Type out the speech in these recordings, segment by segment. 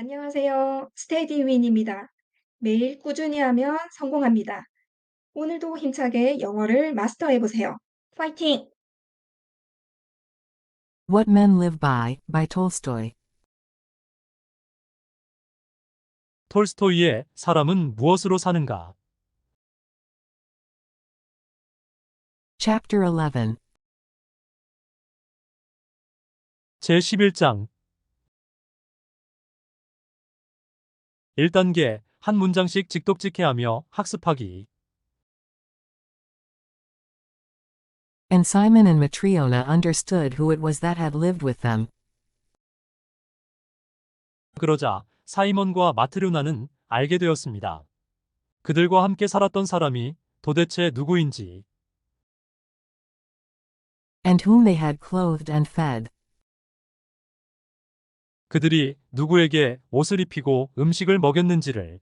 안녕하세요. 스테디윈입니다. 매일 꾸준히 하면 성공합니다. 오늘도 힘차게 영어를 마스터해 보세요. 파이팅! What Men Live by Tolstoy. 톨스토이의 사람은 무엇으로 사는가? Chapter 11. 제11장 1단계 한 문장씩 직독직해하며 학습하기. And Simon and Matriona understood who it was that had lived with them. 그러자 사이먼과 마트류나는 알게 되었습니다. 그들과 함께 살았던 사람이 도대체 누구인지. And whom they had clothed and fed. 그들이 누구에게 옷을 입히고 음식을 먹였는지를.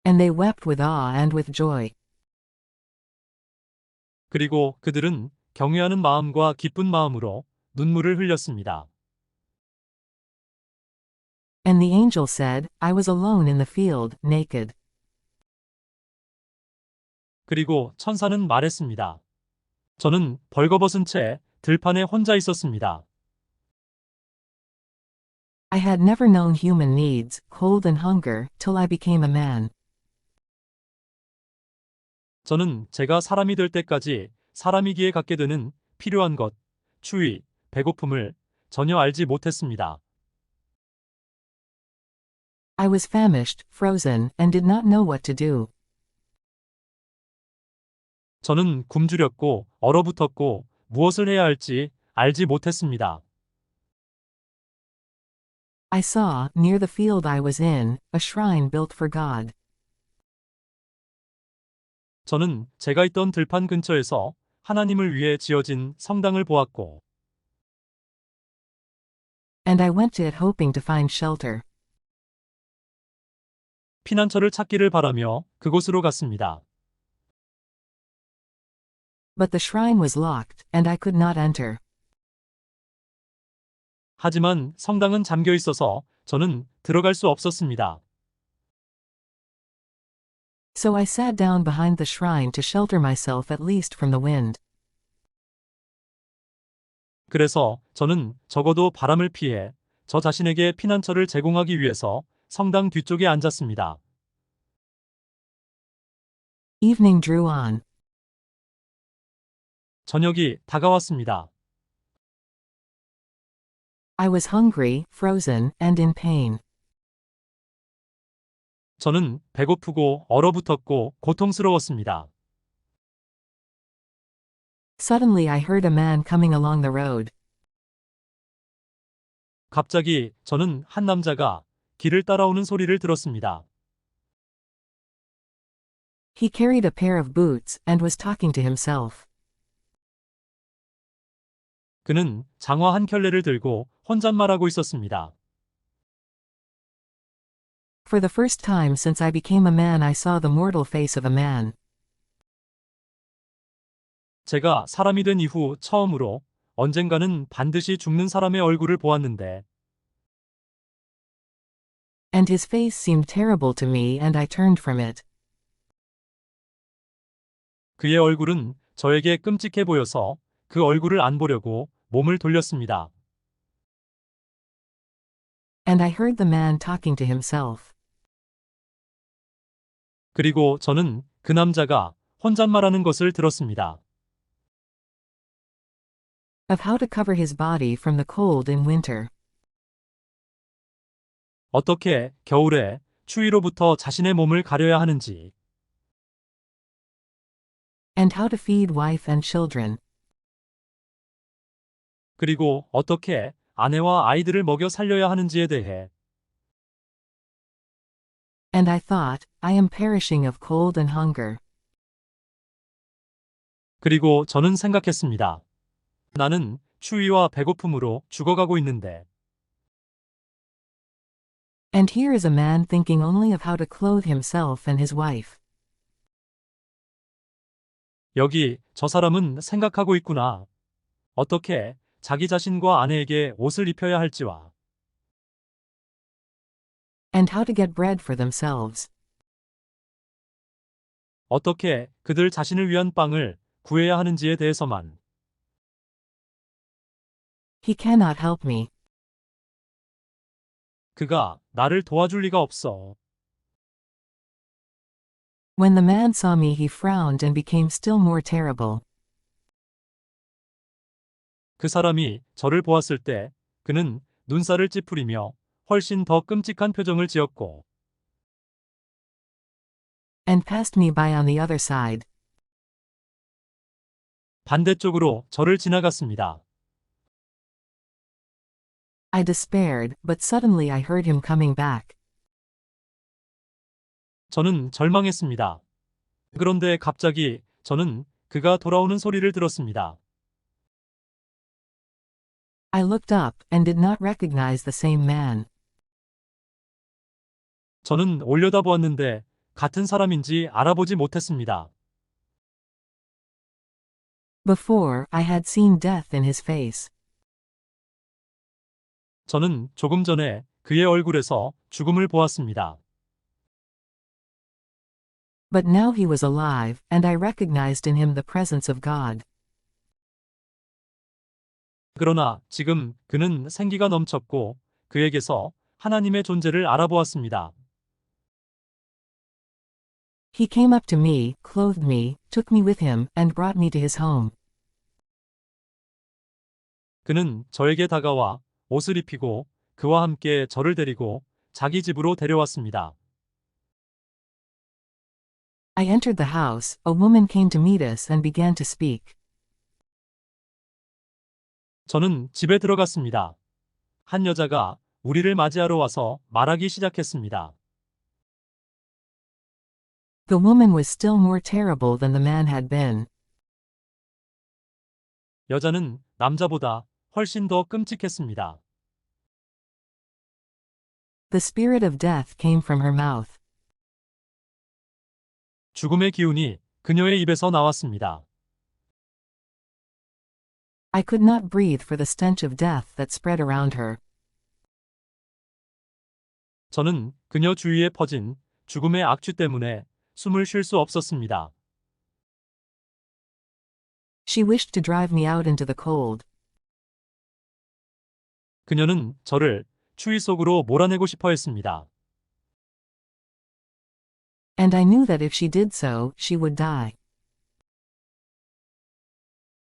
And they wept with awe and with joy. 그리고 그들은 경외하는 마음과 기쁜 마음으로 눈물을 흘렸습니다. And the angel said, I was alone in the field, naked. 그리고 천사는 말했습니다. 저는 벌거벗은 채 들판에 혼자 있었습니다. I had never known human needs, cold and hunger, till I became a man. 저는 제가 사람이 될 때까지 사람이기에 갖게 되는 필요한 것, 추위, 배고픔을 전혀 알지 못했습니다. I was famished, frozen, and did not know what to do. 저는 굶주렸고 얼어붙었고 무엇을 해야 할지 알지 못했습니다. I saw, near the field I was in, a shrine built for God. 저는 제가 있던 들판 근처에서 하나님을 위해 지어진 성당을 보았고 And I went to it hoping to find shelter. 피난처를 찾기를 바라며 그곳으로 갔습니다. But the shrine was locked, and I could not enter. 하지만 성당은 잠겨 있어서 저는 들어갈 수 없었습니다. So I sat down behind the shrine to shelter myself at least from the wind. 그래서 저는 적어도 바람을 피해 저 자신에게 피난처를 제공하기 위해서 성당 뒤쪽에 앉았습니다. Evening drew on. 저녁이 다가왔습니다. I was hungry, frozen, and in pain. 저는 배고프고 얼어붙었고 고통스러웠습니다. Suddenly I heard a man coming along the road. 갑자기 저는 한 남자가 길을 따라오는 소리를 들었습니다. He carried a pair of boots, and was talking to himself. 그는 장화 한 켤레를 들고 혼잣말하고 있었습니다. For the first time since I became a man I saw the mortal face of a man. 제가 사람이 된 이후 처음으로 언젠가는 반드시 죽는 사람의 얼굴을 보았는데 And his face seemed terrible to me and I turned from it. 그의 얼굴은 저에게 끔찍해 보여서 그 얼굴을 안 보려고 몸을 돌렸습니다. And I heard the man talking to himself. 그리고 저는 그 남자가 혼잣말하는 것을 들었습니다. Of how to cover his body from the cold in winter. 어떻게 겨울에 추위로부터 자신의 몸을 가려야 하는지, And how to feed wife and children. 그리고 어떻게 아내와 아이들을 먹여 살려야 하는지에 대해 And I thought, I am perishing of cold and hunger. 그리고 저는 생각했습니다. 나는 추위와 배고픔으로 죽어가고 있는데 And here is a man thinking only of how to clothe himself and his wife. 여기 저 사람은 생각하고 있구나. 어떻게 자기 자신과 아내에게 옷을 입혀야 할지와 and how to get bread for themselves. 어떻게 그들 자신을 위한 빵을 구해야 하는지에 대해서만. He cannot help me. 그가 나를 도와줄 리가 없어. When the man saw me, he frowned and became still more terrible. 그 사람이 저를 보았을 때 그는 눈살을 찌푸리며 훨씬 더 끔찍한 표정을 지었고 And passed me by on the other side. 반대쪽으로 저를 지나갔습니다. I despaired, but suddenly I heard him coming back. 저는 절망했습니다. 그런데 갑자기 저는 그가 돌아오는 소리를 들었습니다. I looked up and did not recognize the same man. 저는 올려다보았는데 같은 사람인지 알아보지 못했습니다. Before, I had seen death in his face. 저는 조금 전에 그의 얼굴에서 죽음을 보았습니다. But now he was alive, and I recognized in him the presence of God. 그러나 지금 그는 생기가 넘쳤고 그에게서 하나님의 존재를 알아보았습니다. He came up to me, clothed me, took me with him, and brought me to his home. 그는 저에게 다가와 옷을 입히고 그와 함께 저를 데리고 자기 집으로 데려왔습니다. I entered the house, a woman came to meet us and began to speak. 저는 집에 들어갔습니다. 한 여자가 우리를 맞이하러 와서 말하기 시작했습니다. The woman was still more terrible than the man had been. 여자는 남자보다 훨씬 더 끔찍했습니다. The spirit of death came from her mouth. 죽음의 기운이 그녀의 입에서 나왔습니다. I could not breathe for the stench of death that spread around her. 저는 그녀 주위에 퍼진 죽음의 악취 때문에 숨을 쉴 수 없었습니다. She wished to drive me out into the cold. 그녀는 저를 추위 속으로 몰아내고 싶어 했습니다. And I knew that if she did so, she would die.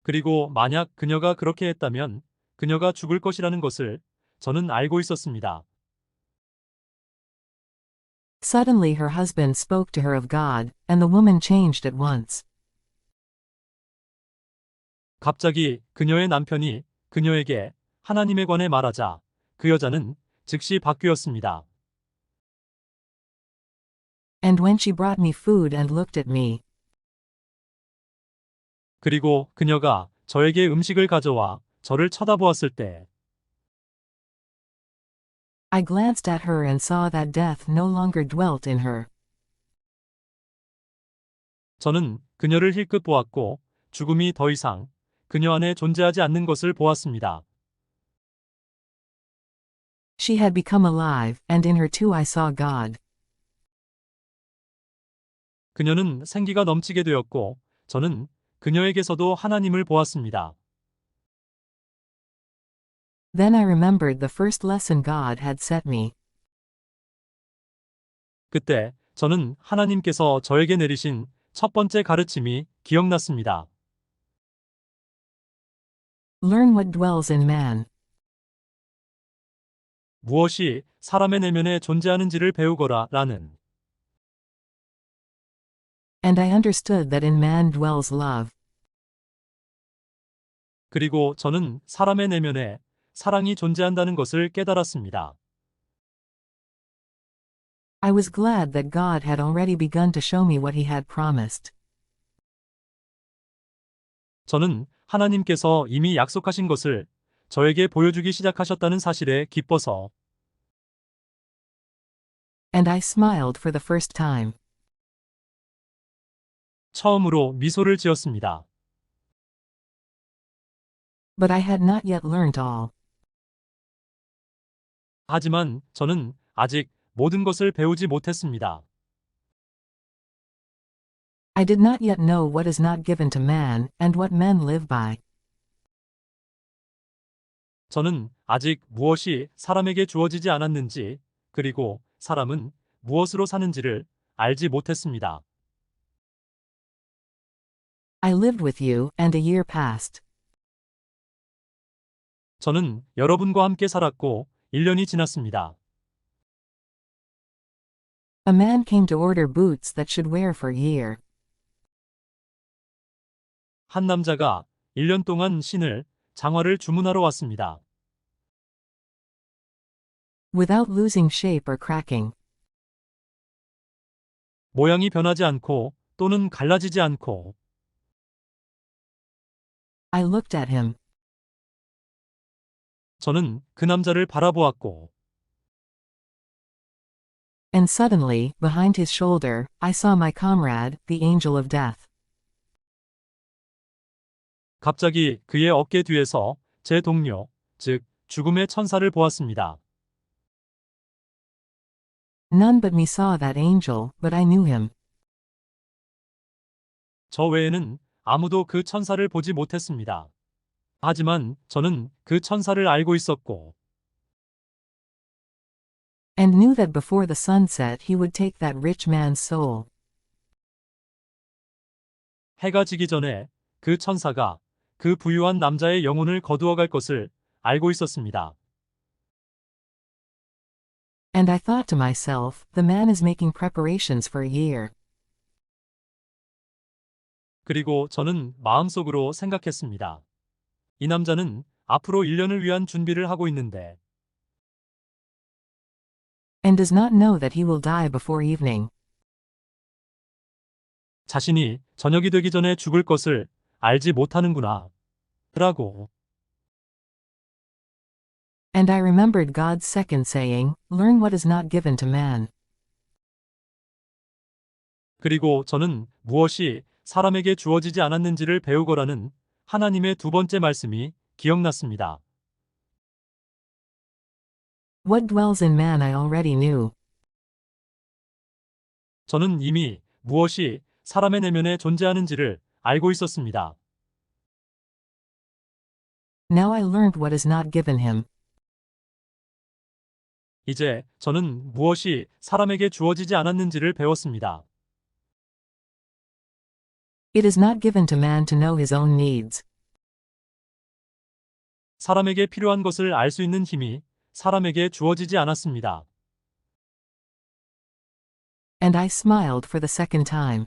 그리고 만약 그녀가 그렇게 했다면 그녀가 죽을 것이라는 것을 저는 알고 있었습니다. Suddenly her husband spoke to her of God, and the woman changed at once. 갑자기 그녀의 남편이 그녀에게 하나님에 관해 말하자 그 여자는 즉시 바뀌었습니다. And when she brought me food and looked at me, 그리고 그녀가 저에게 음식을 가져와 저를 쳐다보았을 때 I glanced at her and saw that death no longer dwelt in her. 저는 그녀를 힐끗 보았고 죽음이 더 이상 그녀 안에 존재하지 않는 것을 보았습니다. She had become alive, and in her too I saw God. 그녀는 생기가 넘치게 되었고 저는 그녀에게서도 하나님을 보았습니다. Then I remembered the first lesson God had set me. 그때 저는 하나님께서 저에게 내리신 첫 번째 가르침이 기억났습니다. Learn what dwells in man. 무엇이 사람의 내면에 존재하는지를 배우거라 라는. And I understood that in man dwells love. 그리고 저는 사람의 내면에 사랑이 존재한다는 것을 깨달았습니다. I was glad that God had already begun to show me what he had promised. 저는 하나님께서 이미 약속하신 것을 저에게 보여주기 시작하셨다는 사실에 기뻐서 And I smiled for the first time. 처음으로 미소를 지었습니다. But I had not yet learned all. 하지만 저는 아직 모든 것을 배우지 못했습니다. I did not yet know what is not given to man, and what men live by. 저는 아직 무엇이 사람에게 주어지지 않았는지, 그리고 사람은 무엇으로 사는지를 알지 못했습니다. I lived with you, and a year passed. 저는 여러분과 함께 살았고 1년이 지났습니다. A man came to order boots that should wear for a year. 한 남자가 1년 동안 신을, 장화를 주문하러 왔습니다. Without losing shape or cracking. 모양이 변하지 않고 또는 갈라지지 않고. I looked at him. 저는 그 남자를 바라보았고 And suddenly, behind his shoulder, I saw my comrade, the angel of death. 갑자기 그의 어깨 뒤에서 제 동료, 즉 죽음의 천사를 보았습니다. None but me saw that angel, but I knew him. 저 외에는 아무도 그 천사를 보지 못했습니다. 하지만 저는 그 천사를 알고 있었고 And knew that before the sun set he would take that rich man's soul. 해가 지기 전에 그 천사가 그 부유한 남자의 영혼을 거두어갈 것을 알고 있었습니다. And I thought to myself, the man is making preparations for a year. 그리고 저는 마음속으로 생각했습니다. 이 남자는 앞으로 1년을 위한 준비를 하고 있는데 And does not know that he will die before evening. 자신이 저녁이 되기 전에 죽을 것을 알지 못하는구나. 라고. And I remembered God's second saying, learn what is not given to man. 그리고 저는 무엇이 사람에게 주어지지 않았는지를 배우거라는 하나님의 두 번째 말씀이 기억났습니다. What dwells in man I already knew. 저는 이미 무엇이 사람의 내면에 존재하는지를 알고 있었습니다. Now I learned what is not given him. 이제 저는 무엇이 사람에게 주어지지 않았는지를 배웠습니다. It is not given to man to know his own needs. 사람에게 필요한 것을 알 수 있는 힘이 사람에게 주어지지 않았습니다. And I smiled for the second time.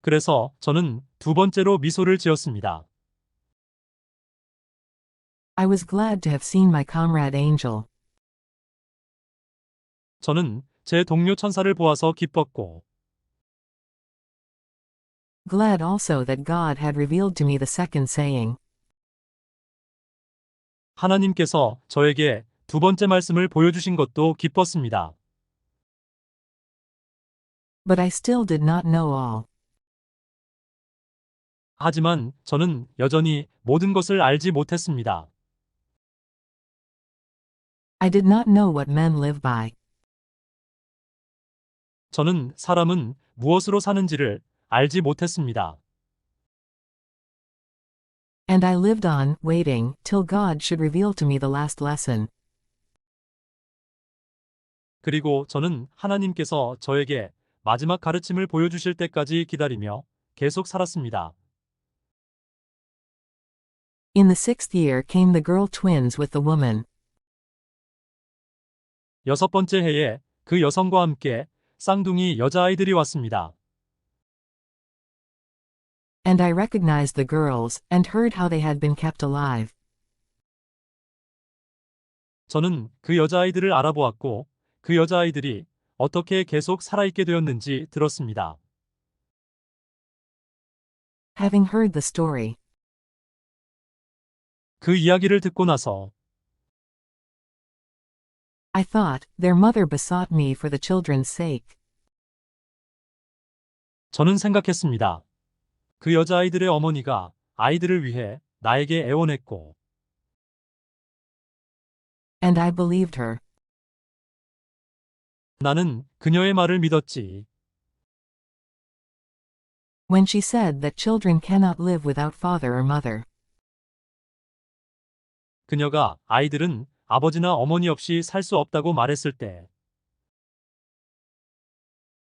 그래서 저는 두 번째로 미소를 지었습니다. I was glad to have seen my comrade angel. 저는 제 동료 천사를 보아서 기뻤고 Glad also that God had revealed to me the second saying. 하나님께서 저에게 두 번째 말씀을 보여주신 것도 기뻤습니다. But I still did not know all. 하지만 저는 여전히 모든 것을 알지 못했습니다. I did not know what men live by. 저는 사람은 무엇으로 사는지를 알지 못했습니다. And I lived on, waiting, till God should reveal to me the last lesson. 그리고 저는 하나님께서 저에게 마지막 가르침을 보여주실 때까지 기다리며 계속 살았습니다. In the 6th year came the girl twins with the woman. 여섯 번째 해에 그 여성과 함께 쌍둥이 여자아이들이 왔습니다. And I recognized the girls, and heard how they had been kept alive. 저는 그 여자아이들을 알아보았고 그 여자아이들이 어떻게 계속 살아있게 되었는지 들었습니다. Having heard the story, 그 이야기를 듣고 나서 I thought, their mother besought me for the children's sake. 저는 생각했습니다. 그 여자아이들의 어머니가 아이들을 위해 나에게 애원했고 And I believed her. 나는 그녀의 말을 믿었지. When she said that children cannot live without father or mother. 그녀가 아이들은 아버지나 어머니 없이 살 수 없다고 말했을 때,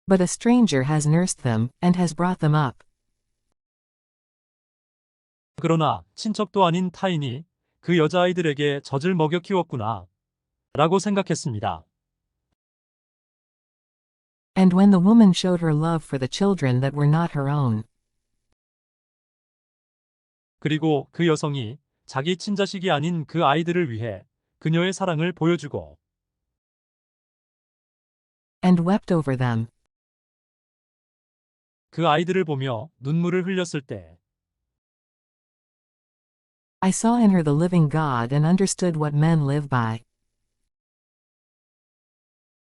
But a stranger has nursed them, and has brought them up. 그러나 친척도 아닌 타인이 그 여자아이들에게 젖을 먹여 키웠구나, 라고 생각했습니다. And when the woman showed her love for the children that were not her own. 그리고 그 여성이 자기 친자식이 아닌 그 아이들을 위해 그녀의 사랑을 보여주고, And wept over them. 그 아이들을 보며 눈물을 흘렸을 때, I saw in her the living God and understood what men live by.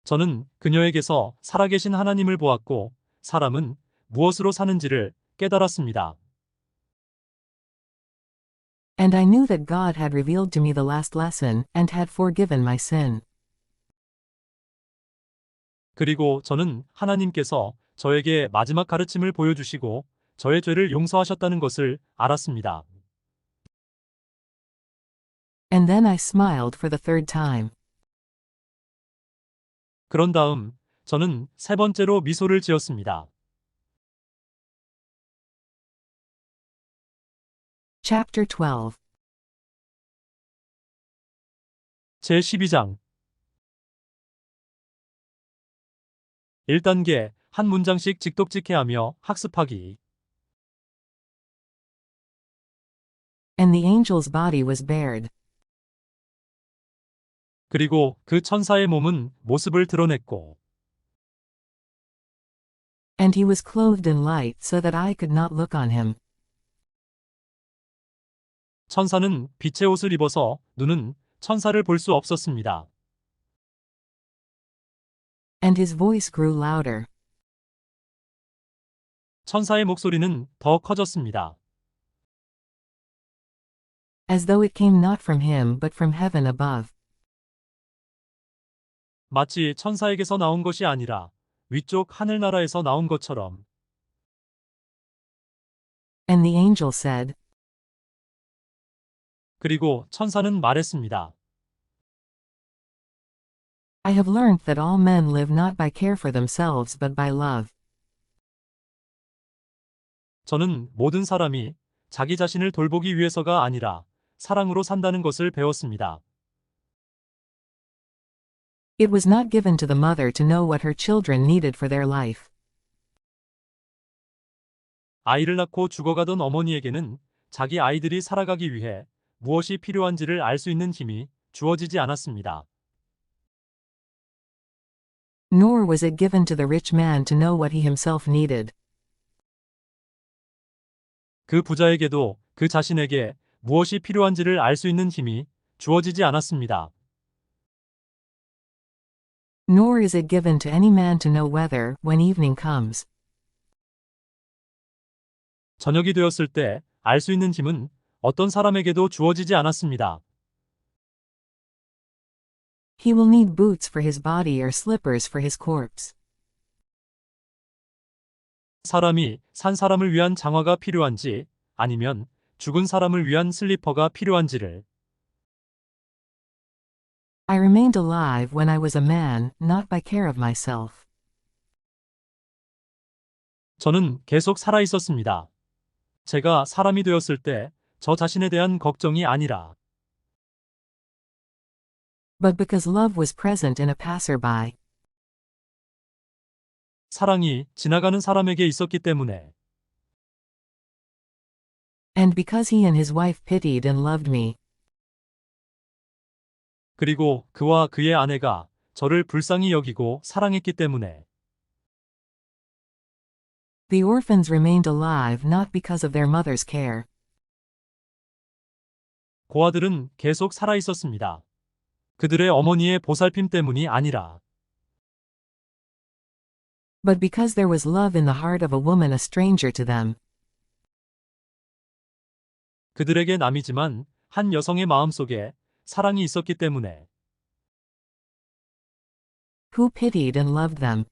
저는 그녀에게서 살아계신 하나님을 보았고, 사람은 무엇으로 사는지를 깨달았습니다. And I knew that God had revealed to me the last lesson, and had forgiven my sin. 그리고 저는 하나님께서 저에게 마지막 가르침을 보여주시고 저의 죄를 용서하셨다는 것을 알았습니다. And then I smiled for the third time. 그런 다음 저는 세 번째로 미소를 지었습니다. Chapter 12. 제12장 1단계 한 문장씩 직독직해하며 학습하기. And the angel's body was bared. 그리고 그 천사의 몸은 모습을 드러냈고, And he was clothed in light so that I could not look on him. 천사는 빛의 옷을 입어서 눈은 천사를 볼 수 없었습니다. And his voice grew louder. 천사의 목소리는 더 커졌습니다. As though it came not from him but from heaven above. 마치 천사에게서 나온 것이 아니라 위쪽 하늘나라에서 나온 것처럼. And the angel said, 그리고 천사는 말했습니다. I have learned that all men live not by care for themselves but by love. 저는 모든 사람이 자기 자신을 돌보기 위해서가 아니라 사랑으로 산다는 것을 배웠습니다. It was not given to the mother to know what her children needed for their life. 아이를 낳고 죽어가던 어머니에게는 자기 아이들이 살아가기 위해 무엇이 필요한지를 알 수 있는 힘이 주어지지 않았습니다. Nor was it given to the rich man to know what he himself needed. 그 부자에게도 그 자신에게 무엇이 필요한지를 알 수 있는 힘이 주어지지 않았습니다. Nor is it given to any man to know whether, when evening comes, 저녁이 되었을 때 알 수 있는 힘은 어떤 사람에게도 주어지지 않았습니다. he will need boots for his body or slippers for his corpse. 사람이 산 사람을 위한 장화가 필요한지 아니면 죽은 사람을 위한 슬리퍼가 필요한지를. I remained alive when I was a man, not by care of myself. 저는 계속 살아 있었습니다. 제가 사람이 되었을 때 저 자신에 대한 걱정이 아니라, But because love was present in a passerby. 사랑이 지나가는 사람에게 있었기 때문에. And because he and his wife pitied and loved me. 그리고 그와 그의 아내가 저를 불쌍히 여기고 사랑했기 때문에. The orphans remained alive not because of their mother's care. 고아들은 계속 살아 있었습니다. 그들의 어머니의 보살핌 때문이 아니라. But because there was love in the heart of a woman a stranger to them. 그들에게 남이지만 한 여성의 마음속에 사랑이 있었기 때문에. who pitied and loved them.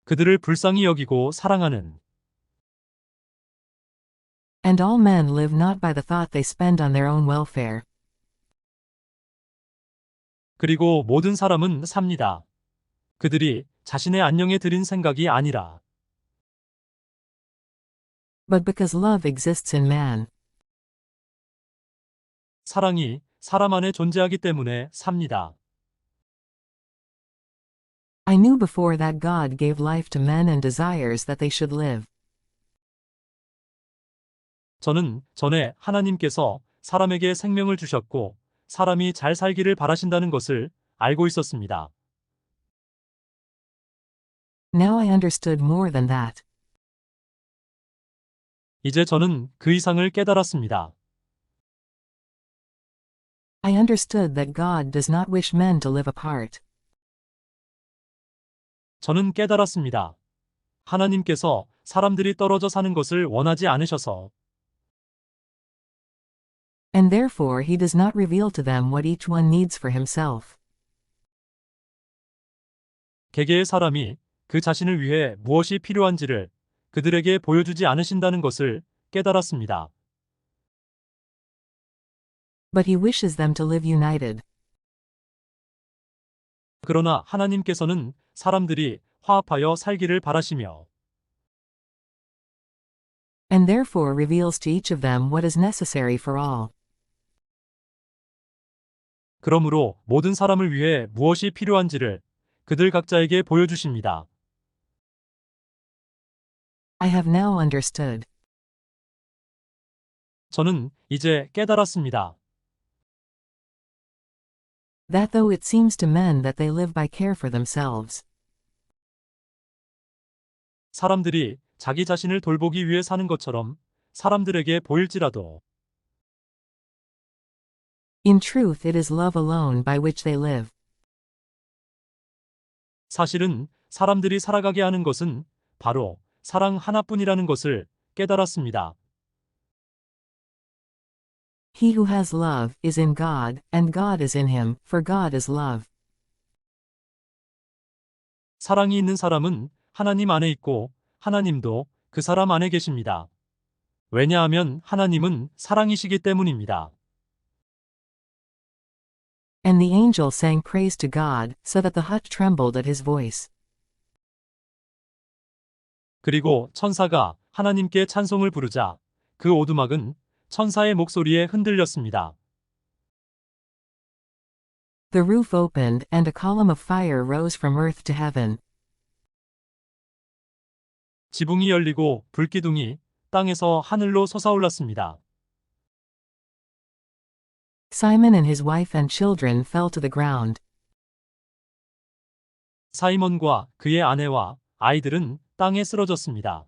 그들을 불쌍히 여기고 사랑하는. And all men live not by the thought they spend on their own welfare. 그리고 모든 사람은 삽니다. 그들이 자신의 안녕에 들인 생각이 아니라. But because love exists in man. 사랑이 사람 안에 존재하기 때문에 삽니다. I knew before that God gave life to men and desires that they should live. 저는 전에 하나님께서 사람에게 생명을 주셨고 사람이 잘 살기를 바라신다는 것을 알고 있었습니다. Now I understood more than that. 이제 저는 그 이상을 깨달았습니다. I understood that God does not wish men to live apart. 저는 깨달았습니다. 하나님께서 사람들이 떨어져 사는 것을 원하지 않으셔서. And therefore he does not reveal to them what each one needs for himself. 개개의 사람이 그 자신을 위해 무엇이 필요한지를 그들에게 보여주지 않으신다는 것을 깨달았습니다. But he wishes them to live united. 그러나 하나님께서는 사람들이 화합하여 살기를 바라시며 And therefore reveals to each of them what is necessary for all. 그러므로 모든 사람을 위해 무엇이 필요한지를 그들 각자에게 보여주십니다. I have now understood. 저는 이제 깨달았습니다. That though it seems to men that they live by care for themselves, 사람들이 자기 자신을 돌보기 위해 사는 것처럼 사람들에게 보일지라도 in truth it is love alone by which they live. 사실은 사람들이 살아가게 하는 것은 바로 사랑 하나뿐이라는 것을 깨달았습니다. He who has love is in God, and God is in him, for God is love. 사랑이 있는 사람은 하나님 안에 있고 하나님도 그 사람 안에 계십니다. 왜냐하면 하나님은 사랑이시기 때문입니다. And the angel sang praise to God, so that the hut trembled at his voice. 그리고 천사가 하나님께 찬송을 부르자 그 오두막은 천사의 목소리에 흔들렸습니다. The roof opened, and a column of fire rose from earth to heaven. 지붕이 열리고 불기둥이 땅에서 하늘로 솟아올랐습니다. Simon and his wife and children fell to the ground. 사이먼과 그의 아내와 아이들은 땅에 쓰러졌습니다.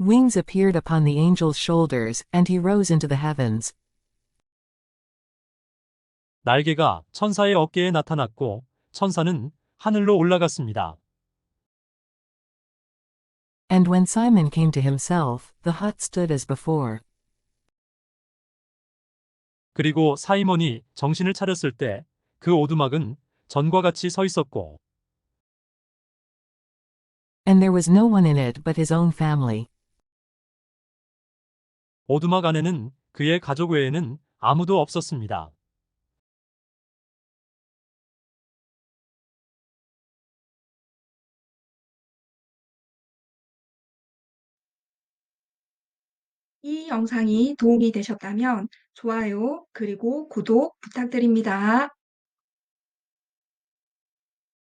Wings appeared upon the angel's shoulders, and he rose into the heavens. 날개가 천사의 어깨에 나타났고 천사는 하늘로 올라갔습니다. And when Simon came to himself, the hut stood as before. 그리고 사이먼이 정신을 차렸을 때 그 오두막은 전과 같이 서 있었고 And there was no one in it but his own family. 오두막 안에는 그의 가족 외에는 아무도 없었습니다. 이 영상이 도움이 되셨다면 좋아요, 그리고 구독 부탁드립니다.